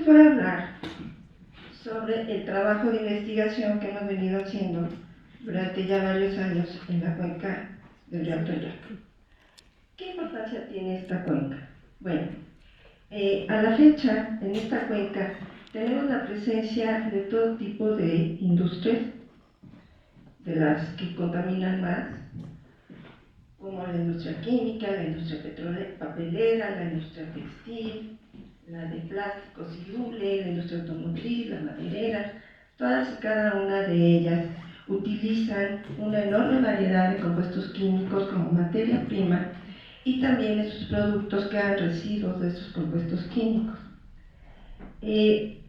les voy a hablar sobre el trabajo de investigación que hemos venido haciendo durante ya varios años en la cuenca del río Atoyac. ¿Qué importancia tiene esta cuenca? Bueno, a la fecha, en esta cuenca, tenemos la presencia de todo tipo de industrias, de las que contaminan más, como la industria química, la industria papelera, la industria textil, la de plásticos y luble, la industria automotriz, la maderera. Todas y cada una de ellas utilizan una enorme variedad de compuestos químicos como materia prima, y también en sus productos quedan residuos de esos compuestos químicos.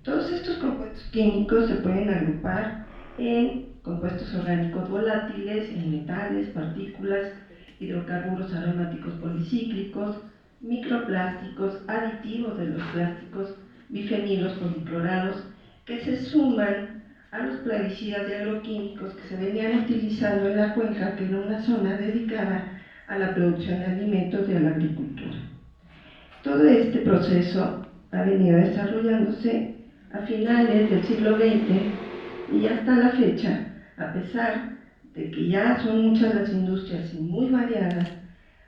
Todos estos compuestos químicos se pueden agrupar en compuestos orgánicos volátiles, en metales, partículas, hidrocarburos aromáticos policíclicos, microplásticos, aditivos de los plásticos, bifenilos policlorados, que se suman a los plaguicidas y agroquímicos que se venían utilizando en la cuenca, que era una zona dedicada a la producción de alimentos y a la agricultura. Todo este proceso ha venido desarrollándose a finales del siglo XX y hasta la fecha, a pesar de que ya son muchas las industrias y muy variadas,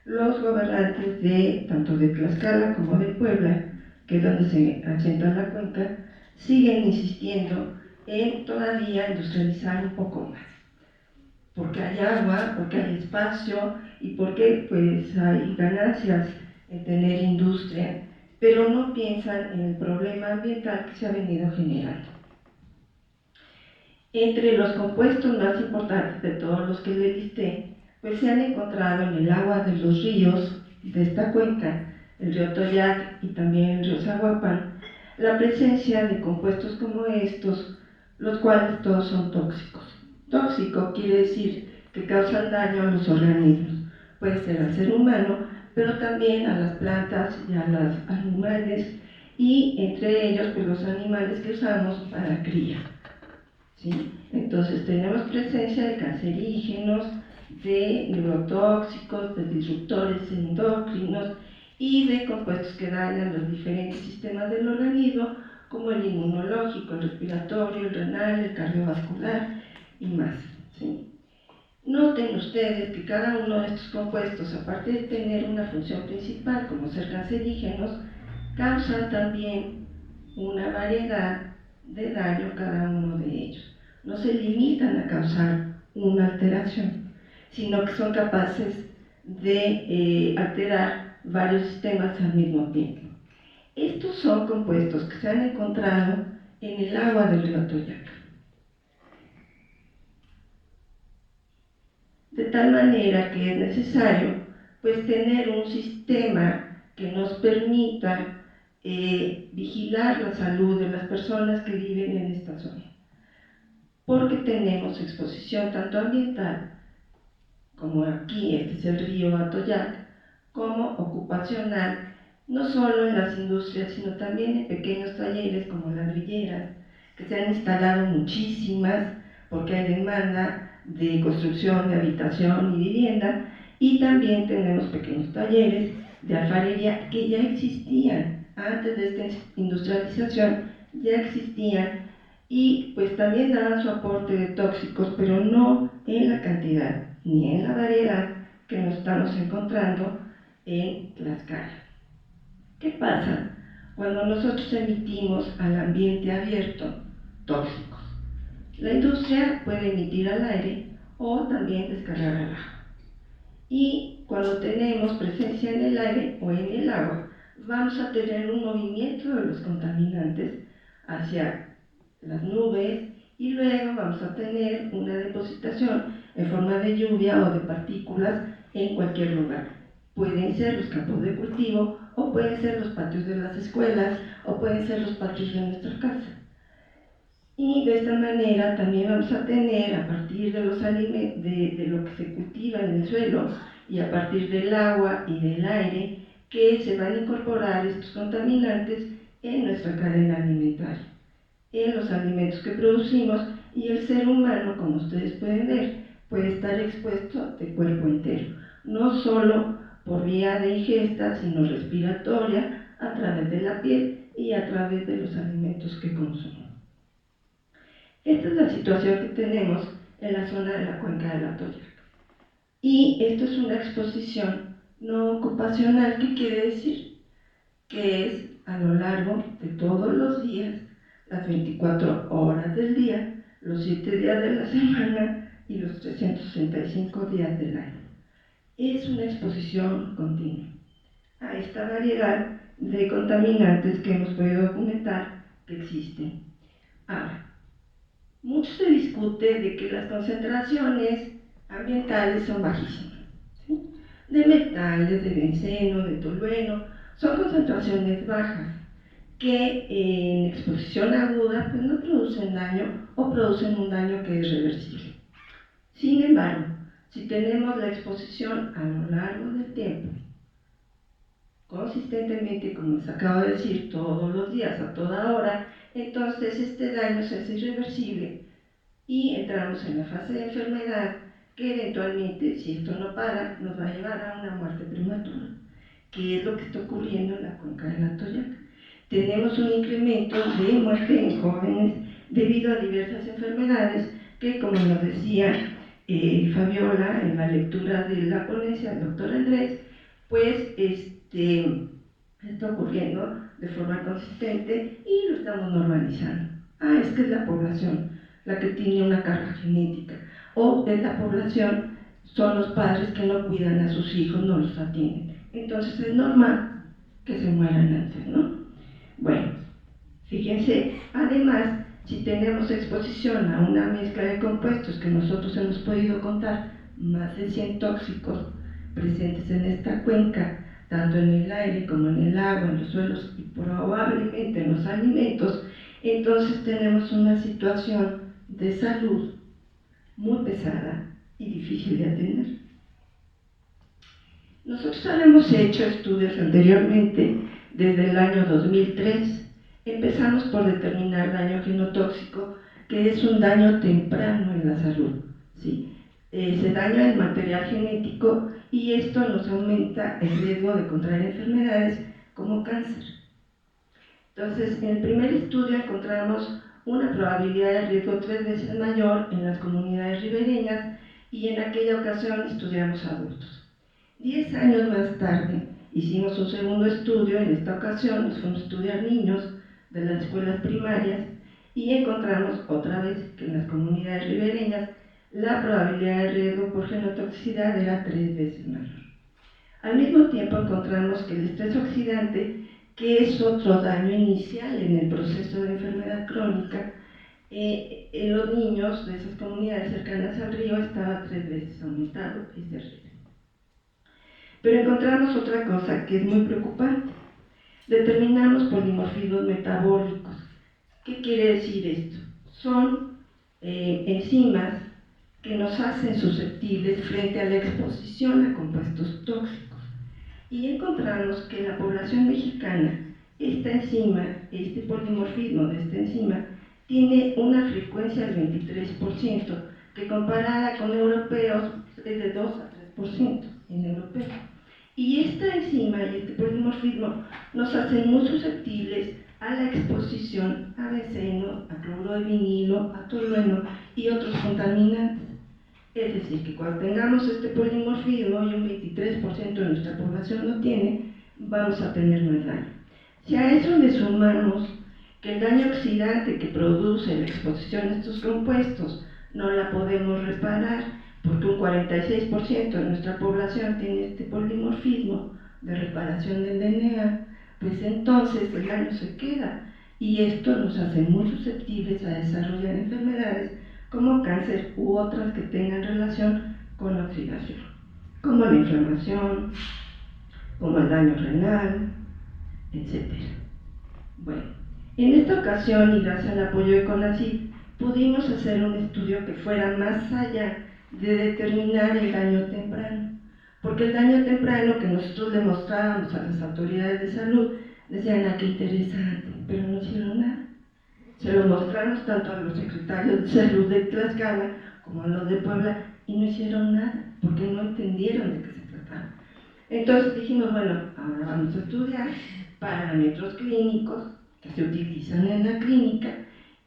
los gobernantes tanto de Tlaxcala como de Puebla, que es donde se asienta la cuenca, siguen insistiendo en todavía industrializar un poco más, porque hay agua, porque hay espacio y porque pues hay ganancias en tener industria, pero no piensan en el problema ambiental que se ha venido generando. Entre los compuestos más importantes de todos los que le listé, pues se han encontrado en el agua de los ríos de esta cuenca, el río Atoyac y también el río Zaguapan, la presencia de compuestos como estos, los cuales todos son tóxicos. Tóxico quiere decir que causan daño a los organismos, puede ser al ser humano, pero también a las plantas y a los animales, y entre ellos pues los animales que usamos para cría. ¿Sí? Entonces tenemos presencia de cancerígenos, de neurotóxicos, de disruptores endocrinos y de compuestos que dañan los diferentes sistemas del organismo, como el inmunológico, el respiratorio, el renal, el cardiovascular y más. ¿Sí? Noten ustedes que cada uno de estos compuestos, aparte de tener una función principal como ser cancerígenos, causan también una variedad de daño cada uno de ellos. No se limitan a causar una alteración, sino que son capaces de alterar varios sistemas al mismo tiempo. Estos son compuestos que se han encontrado en el agua del río Atoyac. De tal manera que es necesario pues tener un sistema que nos permita vigilar la salud de las personas que viven en esta zona, porque tenemos exposición tanto ambiental, como aquí, este es el río Atoyac, como ocupacional, no solo en las industrias, sino también en pequeños talleres como ladrilleras, que se han instalado muchísimas, porque hay demanda de construcción de habitación y vivienda, y también tenemos pequeños talleres de alfarería que ya existían antes de esta industrialización, ya existían, y pues también daban su aporte de tóxicos, pero no en la cantidad ni en la variedad que nos estamos encontrando en Tlaxcala. ¿Qué pasa cuando nosotros emitimos al ambiente abierto tóxicos? La industria puede emitir al aire o también descargar al agua. Y cuando tenemos presencia en el aire o en el agua, vamos a tener un movimiento de los contaminantes hacia las nubes, y luego vamos a tener una depositación en forma de lluvia o de partículas en cualquier lugar. Pueden ser los campos de cultivo, o pueden ser los patios de las escuelas, o pueden ser los patios de nuestra casa. Y de esta manera también vamos a tener, a partir de los alimentos, de lo que se cultiva en el suelo, y a partir del agua y del aire, que se van a incorporar estos contaminantes en nuestra cadena alimentaria, en los alimentos que producimos, y el ser humano, como ustedes pueden ver, puede estar expuesto de cuerpo entero, no solo por vía de ingesta, sino respiratoria, a través de la piel, y y a través de los alimentos que consumen. Esta es la situación que tenemos en la zona de la cuenca del Atoyac. Y esto es una exposición no ocupacional. ¿Qué quiere decir? Que es a lo largo de todos los días, las 24 horas del día, los 7 días de la semana y los 365 días del año. Es una exposición continua a esta variedad de contaminantes que hemos podido documentar que existen. Ahora, mucho se discute de que las concentraciones ambientales son bajísimas, ¿sí? De metales, de benceno, de tolueno, son concentraciones bajas que en exposición aguda pues no producen daño o producen un daño que es reversible. Sin embargo, si tenemos la exposición a lo largo del tiempo, consistentemente, como les acabo de decir, todos los días, a toda hora, entonces este daño se hace irreversible y entramos en la fase de enfermedad que eventualmente, si esto no para, nos va a llevar a una muerte prematura, que es lo que está ocurriendo en la cuenca del Atoyac. Tenemos un incremento de muerte en jóvenes debido a diversas enfermedades que, como nos decía Fabiola en la lectura de la ponencia del doctor Andrés, pues está ocurriendo de forma consistente y lo estamos normalizando. Es que es la población la que tiene una carga genética, o es la población, son los padres que no cuidan a sus hijos, no los atienden. Entonces es normal que se mueran antes, ¿no? Bueno, fíjense, además, si tenemos exposición a una mezcla de compuestos que nosotros hemos podido contar, más de 100 tóxicos presentes en esta cuenca, tanto en el aire como en el agua, en los suelos y probablemente en los alimentos, entonces tenemos una situación de salud muy pesada y difícil de atender. Nosotros habíamos hecho estudios anteriormente, desde el año 2003. Empezamos por determinar daño genotóxico, que es un daño temprano en la salud, ¿sí? Se daña el material genético y esto nos aumenta el riesgo de contraer enfermedades como cáncer. Entonces, en el primer estudio encontramos una probabilidad de riesgo 3 veces mayor en las comunidades ribereñas y en aquella ocasión estudiamos adultos. 10 años más tarde hicimos un segundo estudio, en esta ocasión nos fuimos a estudiar niños de las escuelas primarias y encontramos otra vez que en las comunidades ribereñas la probabilidad de riesgo por genotoxicidad era 3 veces mayor. Al mismo tiempo encontramos que el estrés oxidante, que es otro daño inicial en el proceso de enfermedad crónica, en los niños de esas comunidades cercanas al río estaba 3 veces aumentado ese riesgo. Pero encontramos otra cosa que es muy preocupante. Determinamos polimorfismos metabólicos. ¿Qué quiere decir esto? Son enzimas que nos hacen susceptibles frente a la exposición a compuestos tóxicos. Y encontramos que en la población mexicana, esta enzima, este polimorfismo de esta enzima, tiene una frecuencia del 23%, que comparada con europeos es de 2 a 3% en europeos. Y esta enzima y este polimorfismo nos hacen muy susceptibles a la exposición a benceno, a cloruro de vinilo, a tolueno y otros contaminantes. Es decir, que cuando tengamos este polimorfismo y un 23% de nuestra población lo tiene, vamos a tener más daño. Si a eso le sumamos que el daño oxidante que produce la exposición a estos compuestos no la podemos reparar, porque un 46% de nuestra población tiene este polimorfismo de reparación del DNA, pues entonces el daño se queda y esto nos hace muy susceptibles a desarrollar enfermedades como cáncer u otras que tengan relación con la oxidación, como la inflamación, como el daño renal, etc. Bueno, en esta ocasión y gracias al apoyo de CONACYT pudimos hacer un estudio que fuera más allá de determinar el daño temprano, porque el daño temprano que nosotros le mostrábamos a las autoridades de salud decían, qué interesante, pero no hicieron nada. Se lo mostramos tanto a los secretarios de salud de Tlaxcala como a los de Puebla y no hicieron nada, porque no entendieron de qué se trataba. Entonces dijimos, bueno, ahora vamos a estudiar parámetros clínicos que se utilizan en la clínica,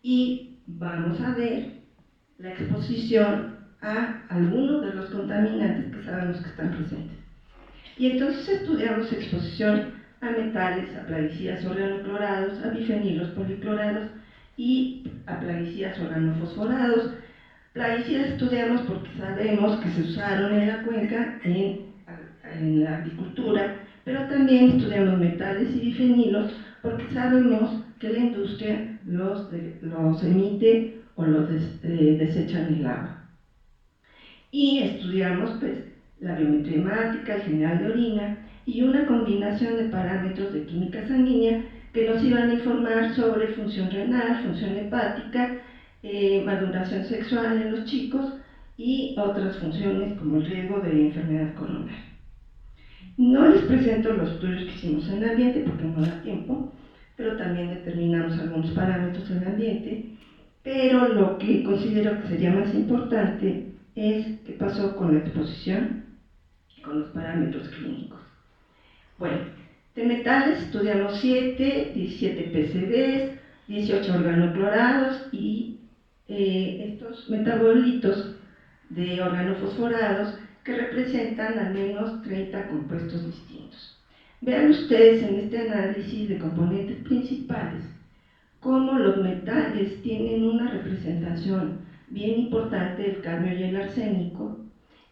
y vamos a ver la exposición a algunos de los contaminantes que sabemos que están presentes. Y entonces estudiamos exposición a metales, a plaguicidas organoclorados, a bifenilos policlorados y a plaguicidas organofosforados. Plaguicidas estudiamos porque sabemos que se usaron en la cuenca en la agricultura, pero también estudiamos metales y bifenilos porque sabemos que la industria los emite o los desecha en el agua. Y estudiamos pues la biometría hemática, el general de orina y una combinación de parámetros de química sanguínea que nos iban a informar sobre función renal, función hepática, maduración sexual en los chicos y otras funciones como el riesgo de enfermedad coronaria. No les presento los estudios que hicimos en el ambiente porque no da tiempo, pero también determinamos algunos parámetros en el ambiente, pero lo que considero que sería más importante es qué pasó con la exposición y con los parámetros clínicos. Bueno, de metales estudiamos 7, 17 PCBs, 18 organoclorados y estos metabolitos de organofosforados que representan al menos 30 compuestos distintos. Vean ustedes en este análisis de componentes principales cómo los metales tienen una representación bien importante del cadmio y el arsénico,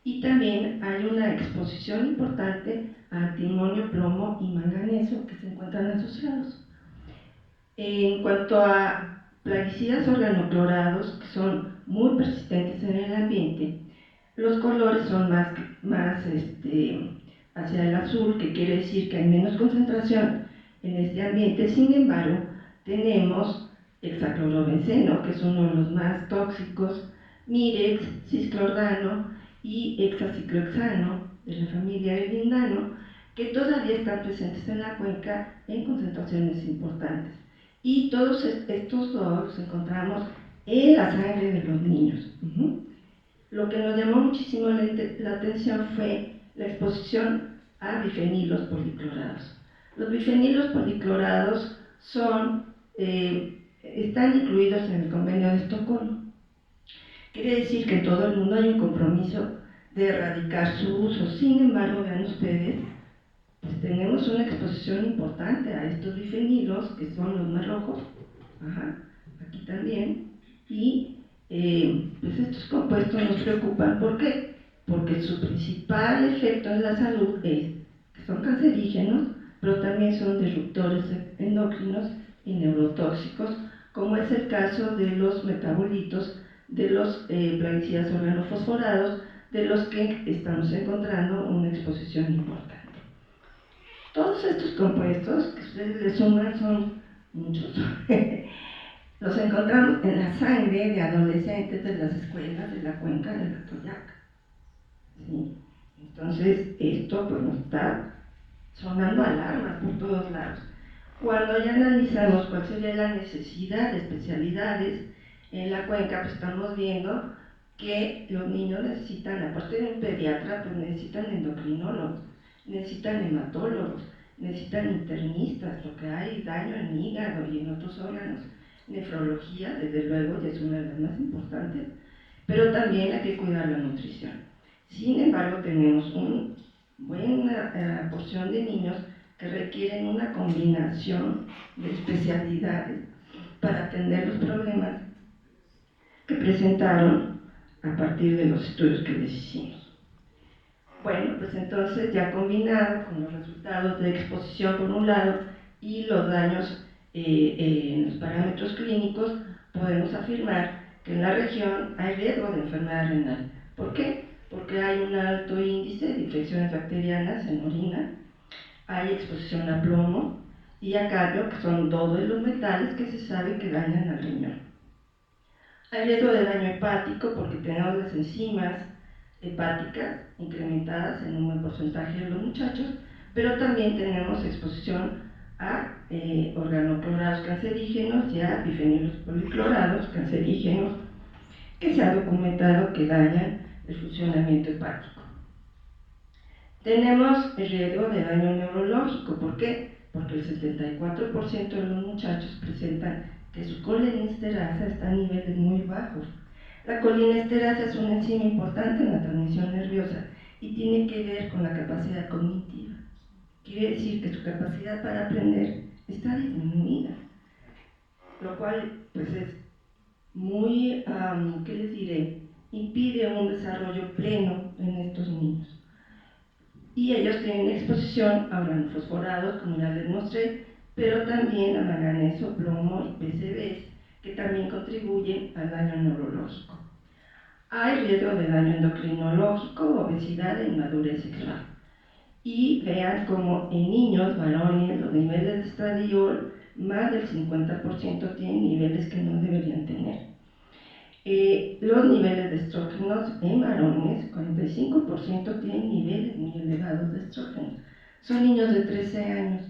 y también hay una exposición importante a antimonio, plomo y manganeso que se encuentran asociados. En cuanto a plaguicidas organoclorados, que son muy persistentes en el ambiente, los colores son más hacia el azul, que quiere decir que hay menos concentración en este ambiente. Sin embargo, tenemos hexaclorobenceno, que es uno de los más tóxicos, mirex, cisclordano y hexaciclohexano de la familia del lindano, que todavía están presentes en la cuenca en concentraciones importantes. Y todos estos dos los encontramos en la sangre de los niños. Lo que nos llamó muchísimo la atención fue la exposición a bifenilos policlorados. Los bifenilos policlorados están incluidos en el Convenio de Estocolmo. Quiere decir que en todo el mundo hay un compromiso de erradicar su uso. Sin embargo, vean ustedes, pues tenemos una exposición importante a estos bifenilos, que son los más rojos, aquí también, y pues estos compuestos nos preocupan. ¿Por qué? Porque su principal efecto en la salud es que son cancerígenos, pero también son disruptores endocrinos y neurotóxicos, como es el caso de los metabolitos de los plaguicidas organofosforados, de los que estamos encontrando una exposición importante. Todos estos compuestos, que ustedes les suman, son muchos, los encontramos en la sangre de adolescentes de las escuelas de la cuenca del Atoyac. ¿Sí? Entonces, esto pues nos está sonando alarmas por todos lados. Cuando ya analizamos cuál sería la necesidad de especialidades en la cuenca, pues estamos viendo que los niños necesitan, aparte de un pediatra, pues necesitan endocrinólogos, necesitan hematólogos, necesitan internistas, porque hay daño en hígado y en otros órganos. Nefrología, desde luego, ya es una de las más importantes, pero también hay que cuidar la nutrición. Sin embargo, tenemos una buena porción de niños que requieren una combinación de especialidades para atender los problemas que presentaron a partir de los estudios que les hicimos. Bueno, pues entonces, ya combinado con los resultados de exposición por un lado y los daños en los parámetros clínicos, podemos afirmar que en la región hay riesgo de enfermedad renal. ¿Por qué? Porque hay un alto índice de infecciones bacterianas en orina, hay exposición a plomo y a cadmio, que son dos de los metales que se sabe que dañan al riñón. Hay riesgo de daño hepático porque tenemos las enzimas hepáticas incrementadas en un buen porcentaje de los muchachos, pero también tenemos exposición a organoclorados cancerígenos y a bifenilos policlorados cancerígenos, que se ha documentado que dañan el funcionamiento hepático. Tenemos el riesgo de daño neurológico. ¿Por qué? porque el 74% de los muchachos presentan que su colinesterasa está a niveles muy bajos. La colinesterasa es una enzima importante en la transmisión nerviosa y tiene que ver con la capacidad cognitiva. Quiere decir que su capacidad para aprender está disminuida, lo cual pues es muy, ¿qué les diré? Impide un desarrollo pleno en estos niños. Y ellos tienen exposición a organofosforados, como ya les mostré, pero también a manganeso, plomo y PCBs, que también contribuyen al daño neurológico. Hay riesgo de daño endocrinológico, obesidad e inmadurez sexual. Y vean cómo en niños varones los niveles de estradiol, más del 50% tienen niveles que no deberían tener. Los niveles de estrógenos en varones, 45% tienen niveles muy elevados de estrógenos. Son niños de 13 años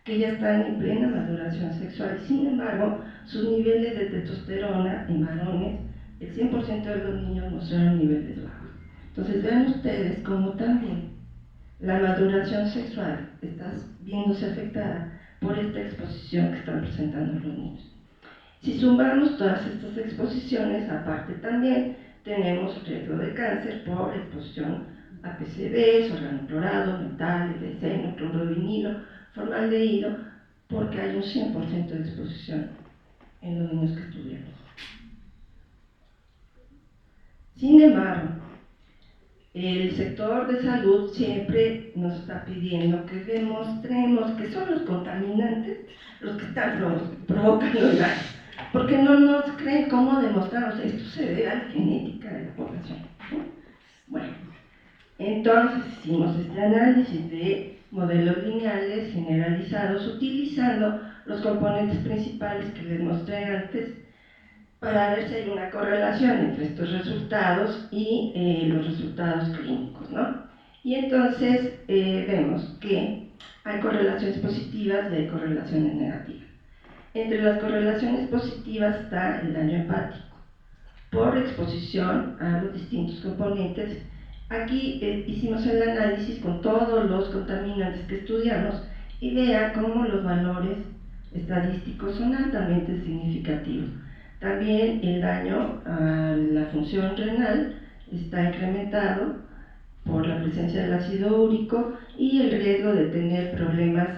que ya están en plena maduración sexual. Sin embargo, sus niveles de testosterona en varones, el 100% de los niños mostraron niveles bajos. Entonces vean ustedes cómo también la maduración sexual está viéndose afectada por esta exposición que están presentando los niños. Si sumamos todas estas exposiciones, aparte también tenemos riesgo de cáncer por exposición a PCBs, organoclorados, metales, benceno, clorovinilo, formaldehído, porque hay un 100% de exposición en los niños que estudiamos. Sin embargo, el sector de salud siempre nos está pidiendo que demostremos que son los contaminantes los que están provocando el daño, porque no nos creen cómo demostrarnos. Esto se debe a la genética de la población. Bueno, entonces hicimos este análisis de modelos lineales generalizados utilizando los componentes principales que les mostré antes, para ver si hay una correlación entre estos resultados y los resultados clínicos, ¿no? Y entonces vemos que hay correlaciones positivas y hay correlaciones negativas. Entre las correlaciones positivas está el daño hepático por exposición a los distintos componentes. Aquí hicimos el análisis con todos los contaminantes que estudiamos y vean cómo los valores estadísticos son altamente significativos. También el daño a la función renal está incrementado por la presencia del ácido úrico y el riesgo de tener problemas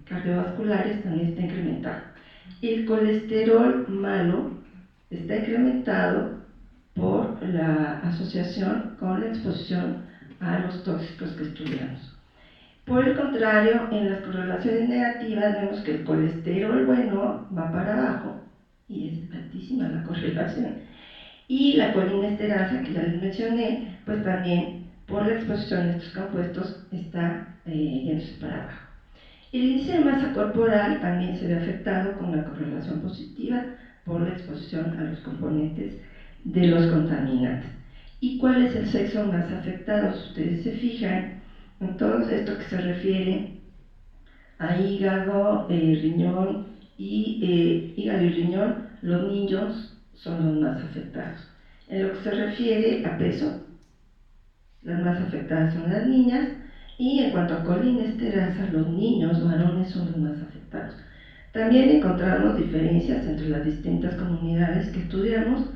cardiovasculares también está incrementado. El colesterol malo está incrementado por la asociación con la exposición a los tóxicos que estudiamos. Por el contrario, en las correlaciones negativas vemos que el colesterol bueno va para abajo y es altísima la correlación. Y la colinesterasa, que ya les mencioné, pues también por la exposición a estos compuestos está yéndose para abajo. El índice de masa corporal también se ve afectado con la correlación positiva por la exposición a los componentes de los contaminantes. ¿Y cuál es el sexo más afectado? Si ustedes se fijan, en todo esto que se refiere a hígado, riñón y riñón, los niños son los más afectados. En lo que se refiere a peso, las más afectadas son las niñas, y en cuanto a colinesterasa, los niños varones son los más afectados. También encontramos diferencias entre las distintas comunidades que estudiamos,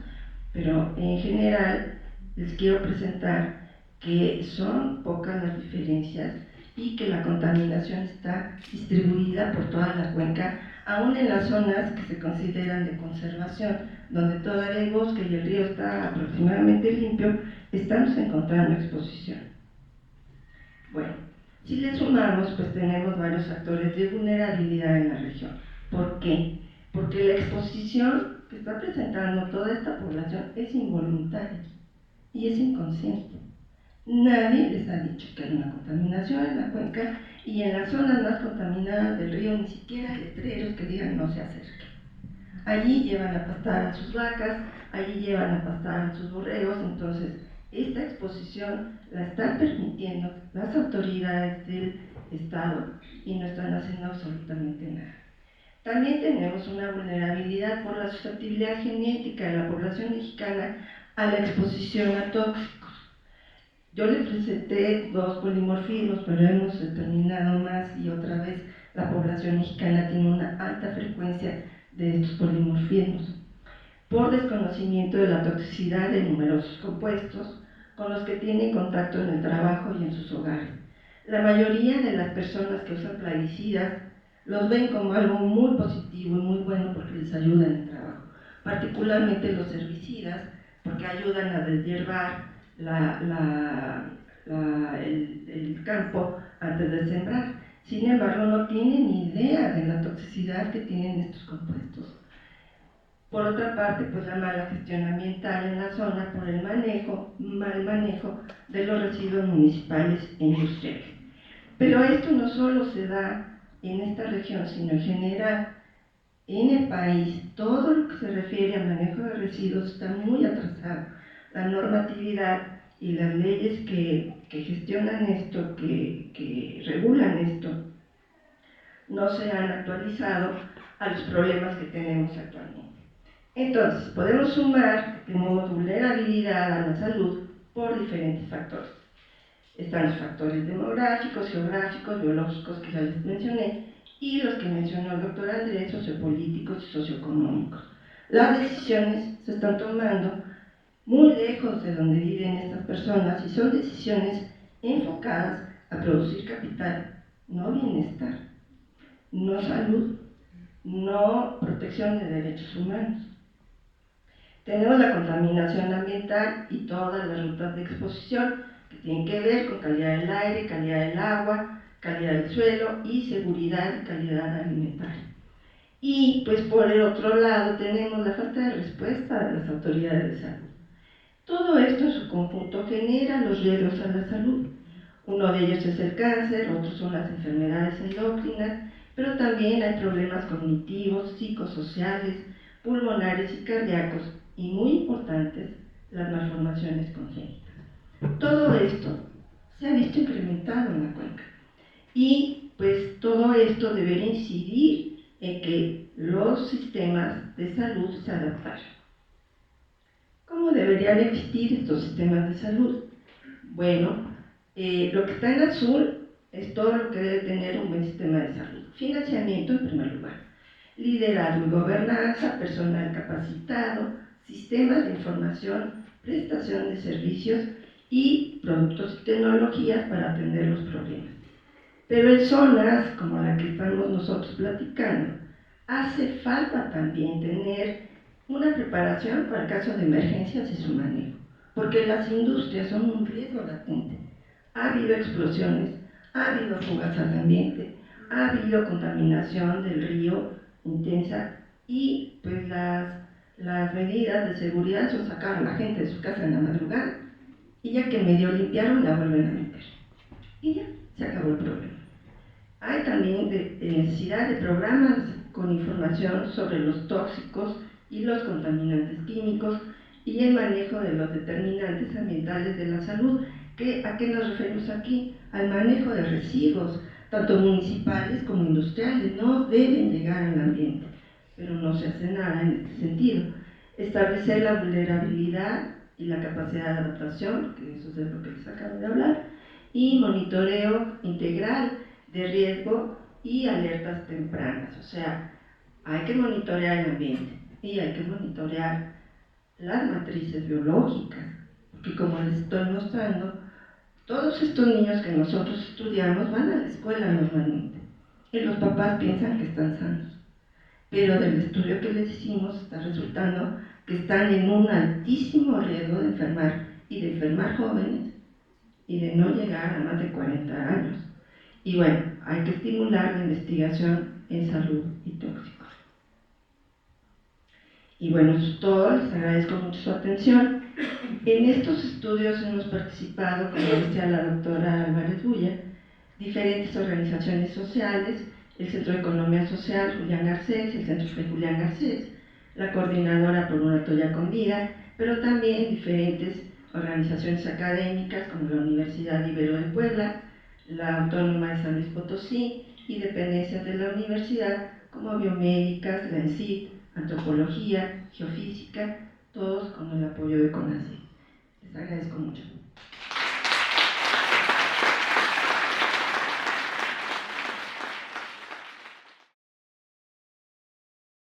pero en general les quiero presentar que son pocas las diferencias y que la contaminación está distribuida por toda la cuenca, aún en las zonas que se consideran de conservación, donde todavía hay bosque y el río está aproximadamente limpio, estamos encontrando exposición. Bueno, si le sumamos, pues tenemos varios factores de vulnerabilidad en la región. ¿Por qué? Porque la exposición que está presentando toda esta población es involuntaria y es inconsciente. Nadie les ha dicho que hay una contaminación en la cuenca, y en las zonas más contaminadas del río ni siquiera hay letreros que digan no se acerquen. Allí llevan a pastar a sus vacas, allí llevan a pastar a sus borregos. Entonces esta exposición la están permitiendo las autoridades del Estado y no están haciendo absolutamente nada. También tenemos una vulnerabilidad por la susceptibilidad genética de la población mexicana a la exposición a tóxicos. Yo les presenté dos polimorfismos, pero hemos determinado más y otra vez la población mexicana tiene una alta frecuencia de estos polimorfismos, por desconocimiento de la toxicidad de numerosos compuestos con los que tienen contacto en el trabajo y en sus hogares. La mayoría de las personas que usan plaguicidas los ven como algo muy positivo y muy bueno porque les ayuda en el trabajo, particularmente los herbicidas, porque ayudan a deshiervar el campo antes de sembrar. Sin embargo, no tienen idea de la toxicidad que tienen estos compuestos. Por otra parte, pues la mala gestión ambiental en la zona por el mal manejo de los residuos municipales e industriales. Pero esto no solo se da en esta región, sino en general en el país. Todo lo que se refiere al manejo de residuos está muy atrasado. La normatividad y las leyes que gestionan esto, que regulan esto, no se han actualizado a los problemas que tenemos actualmente. Entonces, podemos sumar que tenemos vulnerabilidad a la salud por diferentes factores. Están los factores demográficos, geográficos, biológicos que ya les mencioné, y los que mencionó el doctor Andrés, sociopolíticos y socioeconómicos. Las decisiones se están tomando muy lejos de donde viven estas personas y son decisiones enfocadas a producir capital, no bienestar, no salud, no protección de derechos humanos. Tenemos la contaminación ambiental y todas las rutas de exposición que tienen que ver con calidad del aire, calidad del agua, calidad del suelo y seguridad y calidad alimentaria. Y pues por el otro lado tenemos la falta de respuesta de las autoridades de salud. Todo esto en su conjunto genera los riesgos a la salud. Uno de ellos es el cáncer, otros son las enfermedades endócrinas, pero también hay problemas cognitivos, psicosociales, pulmonares y cardíacos, y muy importantes, las malformaciones congénitas. Todo esto se ha visto incrementado en la cuenca. Y pues todo esto debería incidir en que los sistemas de salud se adaptaran. ¿Cómo deberían existir estos sistemas de salud? Bueno, lo que está en azul es todo lo que debe tener un buen sistema de salud. Financiamiento en primer lugar, liderazgo y gobernanza, personal capacitado, sistemas de información, prestación de servicios y productos y tecnologías para atender los problemas. Pero en zonas como la que estamos nosotros platicando, hace falta también tener una preparación para el caso de emergencias y su manejo, porque las industrias son un riesgo latente. Ha habido explosiones, ha habido fugas al ambiente, ha habido contaminación del río intensa y pues las medidas de seguridad son sacar a la gente de su casa en la madrugada y ya que medio limpiaron la vuelven a meter y ya se acabó el problema. Hay también necesidad de programas con información sobre los tóxicos y los contaminantes químicos y el manejo de los determinantes ambientales de la salud. ¿A qué nos referimos aquí? Al manejo de residuos, tanto municipales como industriales, no deben llegar al ambiente, pero no se hace nada en este sentido. Establecer la vulnerabilidad y la capacidad de adaptación, que eso es de lo que les acabo de hablar, y monitoreo integral de riesgo y alertas tempranas. O sea, hay que monitorear el ambiente y hay que monitorear las matrices biológicas, porque como les estoy mostrando, todos estos niños que nosotros estudiamos van a la escuela normalmente y los papás piensan que están sanos, pero del estudio que les hicimos está resultando que están en un altísimo riesgo de enfermar y de enfermar jóvenes y de no llegar a más de 40 años. Y bueno, hay que estimular la investigación en salud y tóxicos. Y bueno, eso es todo, les agradezco mucho su atención. En estos estudios hemos participado, como decía la doctora Álvarez Bulla, diferentes organizaciones sociales, el Centro de Economía Social Julián Garcés, el Centro de Julián Garcés, la Coordinadora por una Toya con Vida, pero también diferentes organizaciones académicas como la Universidad Ibero de Puebla, la Autónoma de San Luis Potosí y dependencias de la universidad como biomédicas, la ENCIT, antropología, geofísica, todos con el apoyo de CONACYT. Les agradezco mucho.